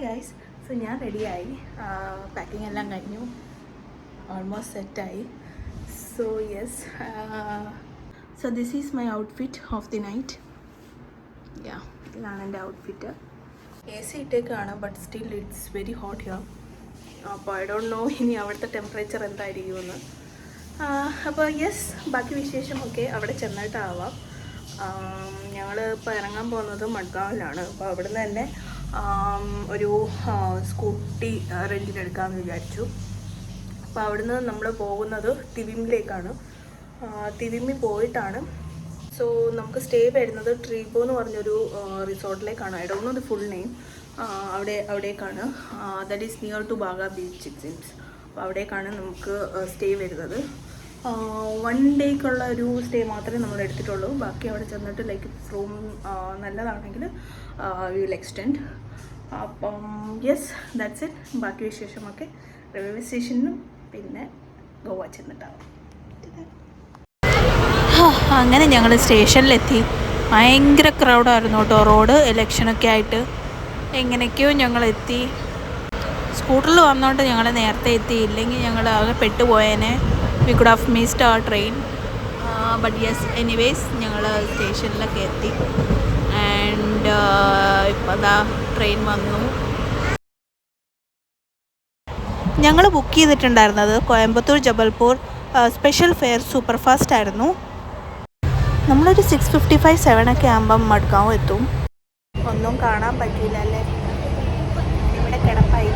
Guys, so ഞാൻ റെഡിയായി. Packing എല്ലാം കഴിഞ്ഞു, ഓൾമോസ്റ്റ് സെറ്റായി. So yes, so this is my outfit of the night. Yeah, ഇതാണ് എൻ്റെ ഔട്ട്ഫിറ്റ്. AC ഇട്ടേക്കാണ്, but still it's very hot here. അപ്പോൾ ഐ ഡോണ്ട് നോ ഇനി അവിടുത്തെ ടെമ്പറേച്ചർ എന്തായിരിക്കുമെന്ന്. അപ്പോൾ യെസ്, ബാക്കി വിശേഷമൊക്കെ അവിടെ ചെന്നിട്ടാവാം. ഞങ്ങൾ ഇപ്പോൾ ഇറങ്ങാൻ പോകുന്നത് മഡ്ഗാവിലാണ്. അപ്പോൾ അവിടുന്ന് തന്നെ ഒരു സ്കൂട്ടി റെൻറ്റിനെടുക്കാമെന്ന് വിചാരിച്ചു. അപ്പോൾ അവിടുന്ന് നമ്മൾ പോകുന്നത് തിവിമിലേക്കാണ്. തിവിമി പോയിട്ടാണ്. സോ നമുക്ക് സ്റ്റേ വരുന്നത് ട്രീബോ എന്ന് പറഞ്ഞൊരു റിസോർട്ടിലേക്കാണ്. I don't know the full name. അവിടേക്കാണ്. That is near to Baga beach it seems. അപ്പോൾ അവിടേക്കാണ് നമുക്ക് സ്റ്റേ വരുന്നത്. 1 ഡേക്കുള്ള ഒരു സ്റ്റേ മാത്രമേ നമ്മൾ എടുത്തിട്ടുള്ളൂ. ബാക്കി അവിടെ ചെന്നിട്ട് ലൈക്ക് റൂം നല്ലതാണെങ്കിൽ വി വിൽ എക്സ്റ്റെൻഡ്. അപ്പം യെസ്, ദാറ്റ്സ് ഇറ്റ്. ബാക്കി വിശേഷമൊക്കെ റെയിൽവേ സ്റ്റേഷനിലും പിന്നെ ഗോവ ചെന്നിട്ടാവും. അങ്ങനെ ഞങ്ങൾ സ്റ്റേഷനിലെത്തി. ഭയങ്കര ക്രൗഡായിരുന്നു കേട്ടോ. റോഡ് ഇലക്ഷനൊക്കെ ആയിട്ട് എങ്ങനെയൊക്കെയോ ഞങ്ങളെത്തി. സ്കൂട്ടറിൽ വന്നോണ്ട് ഞങ്ങൾ നേരത്തെ എത്തി. ഇല്ലെങ്കിൽ ഞങ്ങൾ ആകെ പെട്ടുപോയേനെ. We could have missed our train. But yes, anyways ഞങ്ങൾ സ്റ്റേഷനിലൊക്കെ എത്തി. ആൻഡ് ഇപ്പോൾ അതാ ട്രെയിൻ വന്നു. ഞങ്ങൾ ബുക്ക് ചെയ്തിട്ടുണ്ടായിരുന്നത് Coimbatore Jabalpur special fair super fast ആയിരുന്നു. നമ്മളൊരു 6:55, 7 ആകുമ്പം മഡ്ഗാവ് എത്തും. ഒന്നും കാണാൻ പറ്റിയില്ല അല്ലേ, ഇവിടെ കിടപ്പായി.